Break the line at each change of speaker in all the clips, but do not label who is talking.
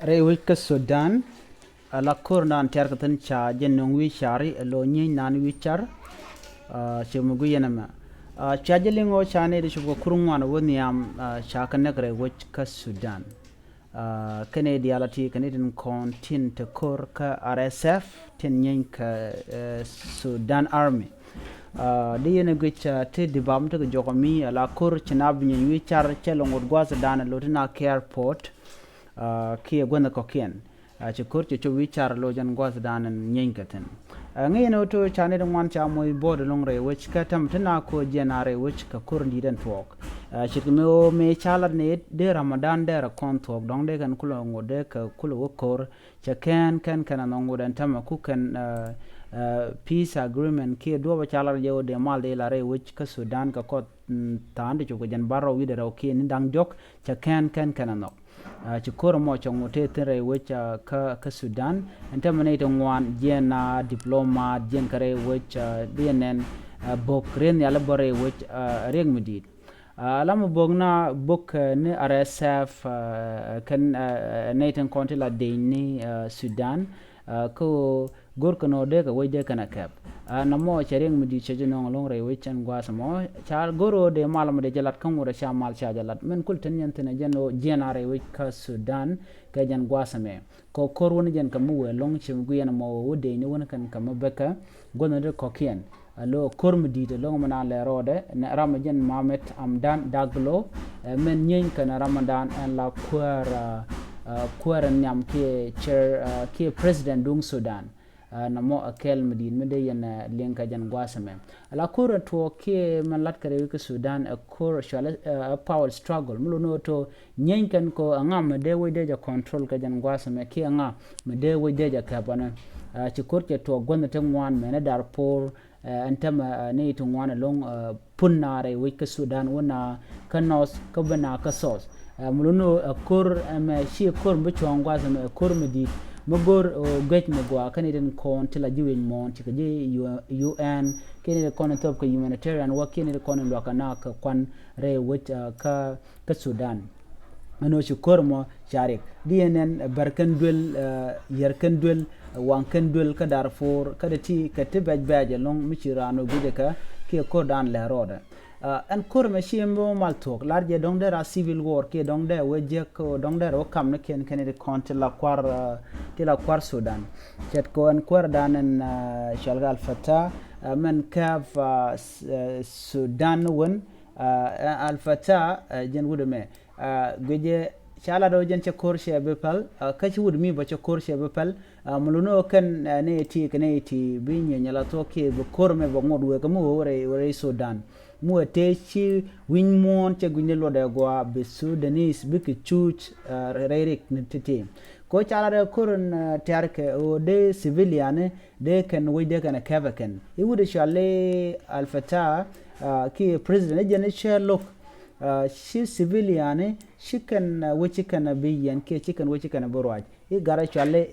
Rewika Sudan la kurna antiar katan cha jenong wi shari lo nyi nan wi char chemugu yenama cha jelingo chane de shugo kurungwana woni am cha kanakre wich Sudan kene dialati kanidin kontin te kor ka RSF tin nyin ka Sudan Army di yene gwicha te dibam te jokomi la kur chinab nyin wi char chelongod gwa Sudan lotina airport kia gwanda kokien chukur chu wi char lo jan gwa Sudan nyin katen ngi no to chane de wan cha moy bod long re which ka tam tana ko jenare which ka kur ndi den tok chikme me chala ne de Ramadan de ra kon tok dong de kan kulo ngode ka kulo kor cha kan ngodan tam ku kan peace agreement ki do ba chala je de mal de la re which ka Sudan ka ko tande chu ko jan baro wi de ro ki ni dang jok cha kan no chukoro mo chongo te tere which ka Sudan entamane to ngwan jena diploma jen kare which denen bok ren yala bore which reng medit alam bogna bok ne RSF kan neten kontila de ni Sudan ko gorkano de ka wayde kana kap namo chereng medi chejeno long re wichan gwa samo char goro de malam de jalat kan wora shamal cha jalat men kul tan yantene jeno jenare wika Sudan ka jan gwa same ko kor woni jen kam we long chim gu yana mo wode ni wona kan kam beka gono de kokien alo kor medi de long mana le rode na ramajan mamet amdan daglo men nyen kan ramadan en la kwara nyam ke chair ke president dung Sudan namo akel medin mede yana lenka jan gwasame ala kura to ke man lat kare wika Sudan a kura shala power struggle mulo no to nyenkan ko anga mede wede ja control ka jan gwasame ke anga mede wede ja kabana chikorke to gonda tangwan mena Darfur antama ne to ngwana long punnare wika Sudan wana kanos kabana kasos mulo no kur ma shi kur mbuchwa gwasame kur medi mogor gwet mogwa kaniden kon tila jiwen mon tika je UN kenede kon top ko humanitarian wa kenede kon lokana ka kwan re wit ka Sudan ano shukor mo sharik DNN barkan dul yarkan dul wankan dul ka Darfur kada ti ka tibaj baje long michirano gide ka ke ko dan le roda an kur me shimbo maltok larje dong dera civil war ke dong de weje ko dong dera kam ne ken de konti la kwar Sudan jet ko an kwar danen shalgal fata men kav Sudan won al fata jen wude me geje chala do jen chakor shebe pal kachi wud mi ba chakor shebe pal muluno kan ne ti binye nyala to ke bu korme ba ngod we ko mo wore Sudan mu te chi win mon che gunye lo de gwa be Sudanese be ke chuch rerik nitete ko chala de kurun tarke o de civilian de kan we de kan kavaken e wude shale al Fatah ki president je ne sherlock shi civilian shi kan wuci kan biyan ke chikan wuci kan borwaj e gara chale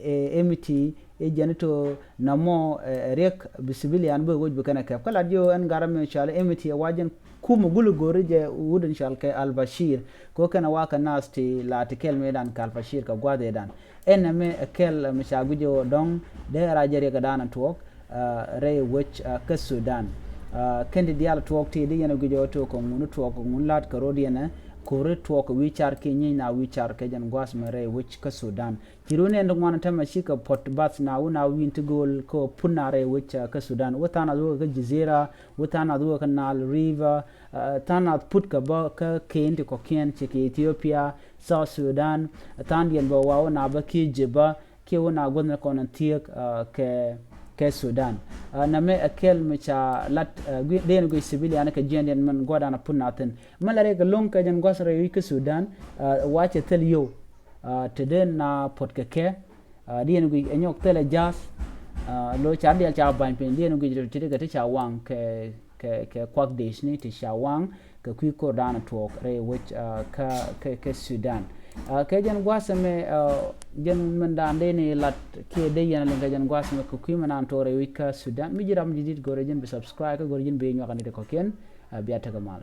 MT e janito namo rek bi civilian bo wujbe kana kaf kala dio an gara me chale MT wajen kuma gulu gori je wudin shalke Al Bashir ko kana waka nasti la tikel medan Al Bashir ka gwade dan ename kel mishagujo dong de rajere ga dana tok re which ka Sudan kendi dial tok ti di yana gujo to ko munu tok mun lat ka rodiana kore tok wi char ke nyi na wi char ke jan gwas mere which ka Sudan kirune ndo ngwana tama shika pot bats na una win to goal ko punare which ka Sudan watana do ga jizera watana do ka Nile River tana put ka ba ka kendi ko ken che ke Ethiopia South Sudan tandian ba wa na ba ki jeba ke wona godna konan tiek ke Sudan na me akel mecha lat den go civilian ka jenden man godana punaten malare ga long ka jan gosre wi Sudan wache tel yo teden na potkeke den go enyok tele jas lo chardial cha ban pen den go tede ga cha wang ke kwak desh ni ti shawang ka kwi ko dana tok re which ke Sudan ke jan gwasame jan mandande ni lat ke de yana lenga jan gwasame ko kwi manan tore wika Sudan mi jiram jidit gore jen be subscribe ko gore jen be nyokani de ko ken biata kamal